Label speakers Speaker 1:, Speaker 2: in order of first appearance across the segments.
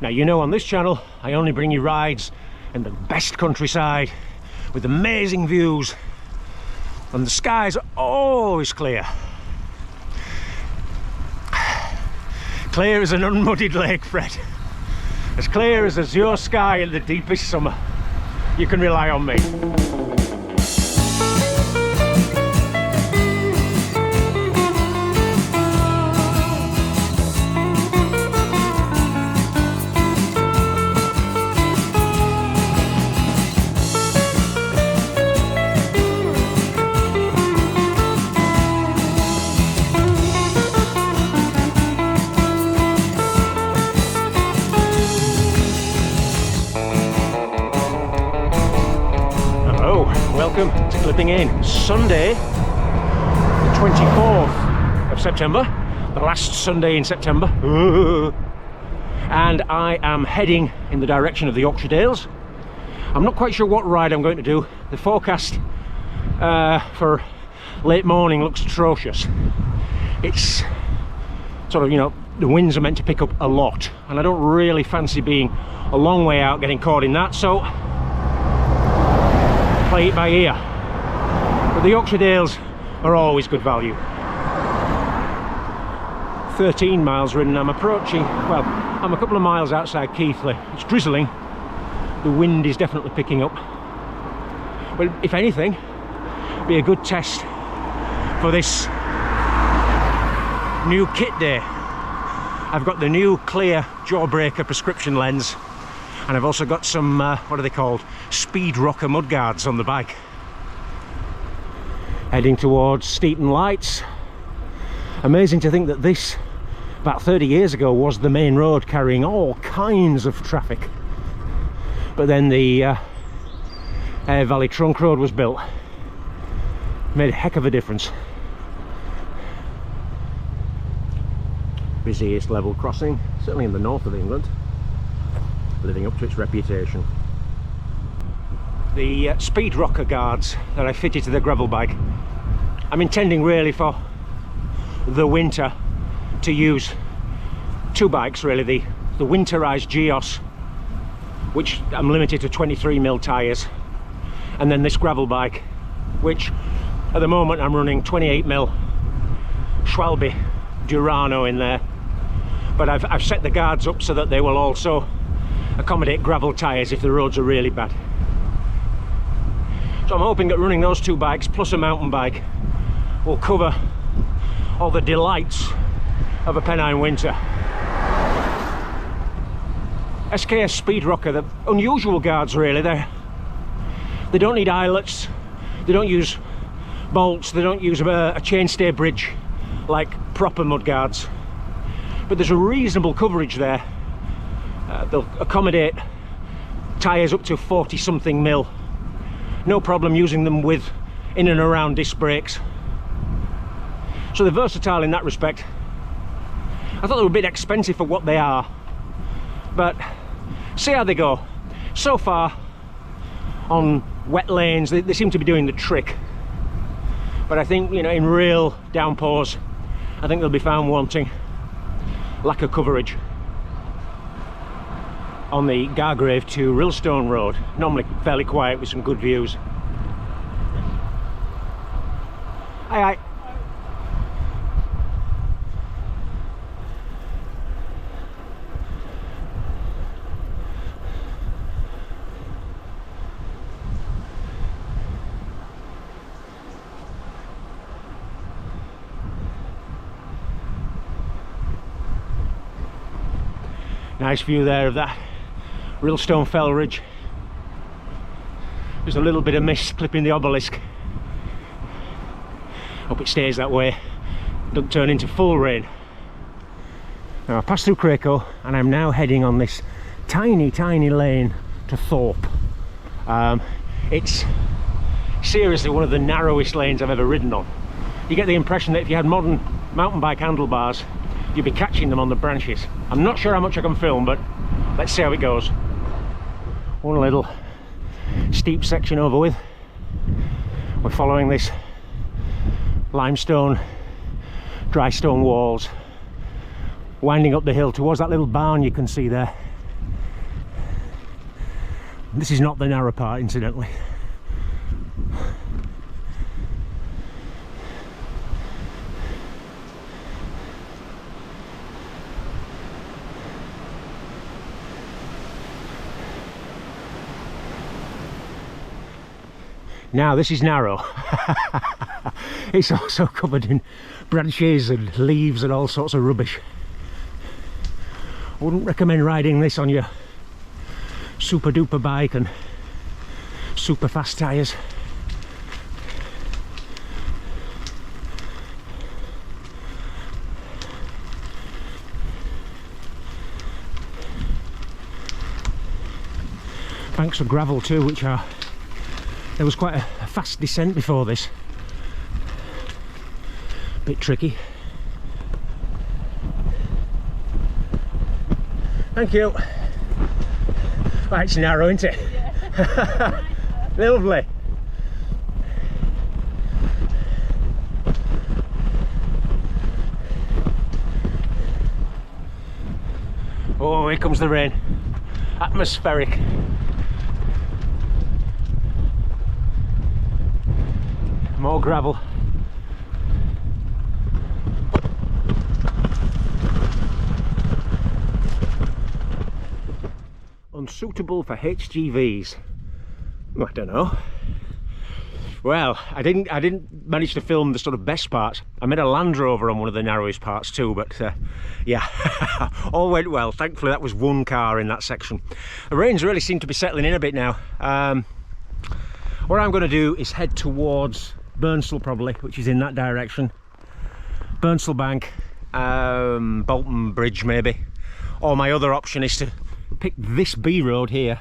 Speaker 1: Now, you know, on this channel I only bring you rides in the best countryside with amazing views, and the skies are always clear. Clear as an unmuddied lake, Fred. As clear as azure sky in the deepest summer. You can rely on me. Welcome to Clipping In. Sunday, the 24th of September, the last Sunday in September, and I am heading in the direction of the Yorkshire Dales. I'm not quite sure what ride I'm going to do. The forecast for late morning looks atrocious. It's sort of, you know, the winds are meant to pick up a lot, and I don't really fancy being a long way out getting caught in that, so play it by ear. But the Yorkshire Dales are always good value. 13 miles ridden. I'm approaching, well, I'm a couple of miles outside Keighley. It's drizzling. The wind is definitely picking up. Well, if anything, be a good test for this new kit day. I've got the new clear Jawbreaker prescription lens, and I've also got some, what are they called? Speed rocker mudguards on the bike. Heading towards Steeton Lights. Amazing to think that this, about 30 years ago, was the main road carrying all kinds of traffic. But then the Aire Valley Trunk Road was built. Made a heck of a difference. Busiest level crossing, certainly in the north of England, living up to its reputation. The speed rocker guards that I fitted to the gravel bike, I'm intending really for the winter to use two bikes really, the winterized Geos, which I'm limited to 23mm tyres, and then this gravel bike, which at the moment I'm running 28mm Schwalbe Durano in there, but I've set the guards up so that they will also accommodate gravel tyres if the roads are really bad. So I'm hoping that running those two bikes plus a mountain bike will cover all the delights of a Pennine winter. SKS Speed Rocker, the unusual guards really. They don't need eyelets, they don't use bolts, they don't use a chainstay bridge like proper mudguards, but there's a reasonable coverage there. They'll accommodate tyres up to 40 something mil. No problem using them with in and around disc brakes. So they're versatile in that respect. I thought they were a bit expensive for what they are, but see how they go. So far on wet lanes they seem to be doing the trick, but I think, you know, in real downpours I think they'll be found wanting. Lack of coverage. On the Gargrave to Rillstone Road, normally fairly quiet with some good views. Aye aye. Nice view there of that Rillstone Fell Ridge. There's a little bit of mist clipping the obelisk. Hope it stays that way, don't turn into full rain. Now I passed through Cracoe and I'm now heading on this tiny lane to Thorpe. It's seriously one of the narrowest lanes I've ever ridden on. You get the impression that if you had modern mountain bike handlebars you'd be catching them on the branches. I'm not sure how much I can film, but let's see how it goes. One little steep section over with. We're following this limestone, dry stone walls, winding up the hill towards that little barn you can see there. This is not the narrow part, incidentally. Now this is narrow. It's also covered in branches and leaves and all sorts of rubbish. I wouldn't recommend riding this on your super duper bike and super fast tyres. Banks of gravel too, which are, there was quite a fast descent before this. Bit tricky. Thank you. Right, it's narrow, isn't it? Yeah. Lovely. Oh, here comes the rain. Atmospheric. More gravel. Unsuitable for HGVs. I don't know. Well, I didn't manage to film the sort of best parts. I made a Land Rover on one of the narrowest parts too, but yeah, all went well. Thankfully that was one car in that section. The rains really seem to be settling in a bit now. What I'm going to do is head towards Burnsall probably, which is in that direction. Burnsall Bank, Bolton Bridge maybe. Or my other option is to pick this B road here,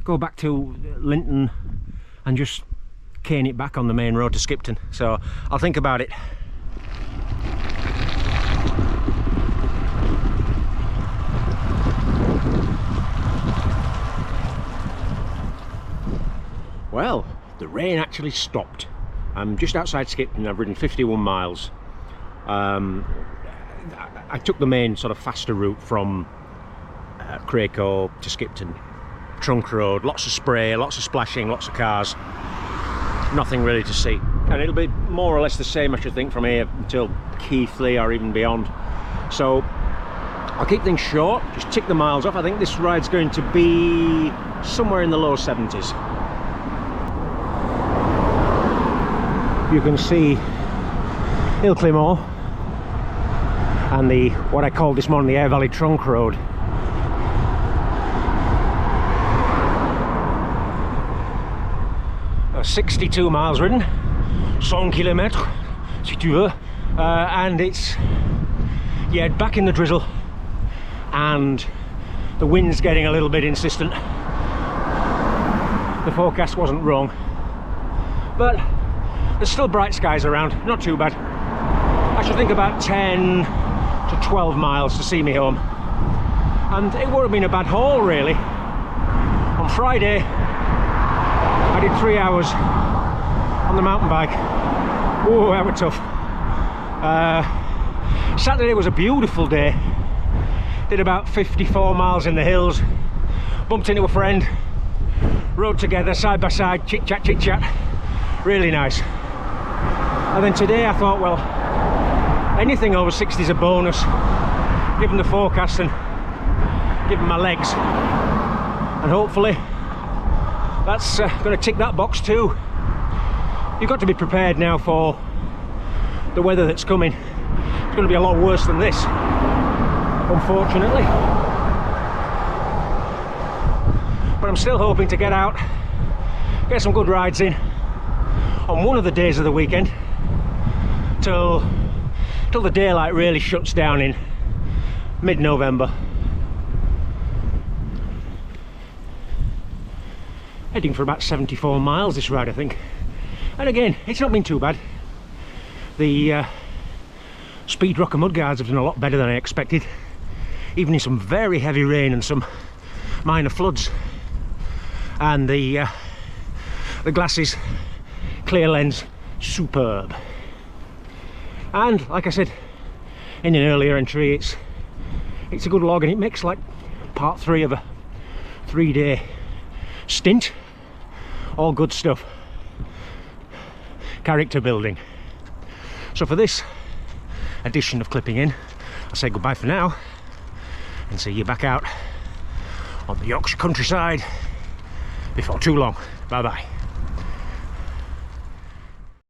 Speaker 1: go back to Linton and just cane it back on the main road to Skipton. So I'll think about it. Well, the rain actually stopped. I'm just outside Skipton. I've ridden 51 miles. I took the main sort of faster route from Cracoe to Skipton. Trunk road, lots of spray, lots of splashing, lots of cars. Nothing really to see. And it'll be more or less the same, I should think, from here until Keighley or even beyond. So I'll keep things short, just tick the miles off. I think this ride's going to be somewhere in the low 70s. You can see Ilkley Moor and the, what I called this morning, the Aire Valley Trunk Road. Uh, 62 miles ridden, 100 km, si tu veux, and it's, yeah, back in the drizzle, and the wind's getting a little bit insistent. The forecast wasn't wrong, but there's still bright skies around, not too bad. I should think about 10 to 12 miles to see me home, and it would have been a bad haul really. On Friday I did 3 hours on the mountain bike. Oh, that was tough. Saturday was a beautiful day. Did about 54 miles in the hills, bumped into a friend, rode together side by side, chit chat, really nice. And then today I thought, well, anything over 60 is a bonus, given the forecast and given my legs, and hopefully that's going to tick that box too. You've got to be prepared now for the weather that's coming. It's going to be a lot worse than this, unfortunately. But I'm still hoping to get out, get some good rides in on one of the days of the weekend till the daylight really shuts down in mid-November. Heading for about 74 miles this ride, I think. And again, it's not been too bad. The Speed Rocker mudguards have done a lot better than I expected, even in some very heavy rain and some minor floods. And the glasses, clear lens, superb. And like I said in an earlier entry, it's a good log, and it makes like part 3 of a 3-day stint. All good stuff. Character building. So for this edition of Clipping In, I'll say goodbye for now and see you back out on the Yorkshire countryside before too long. Bye bye.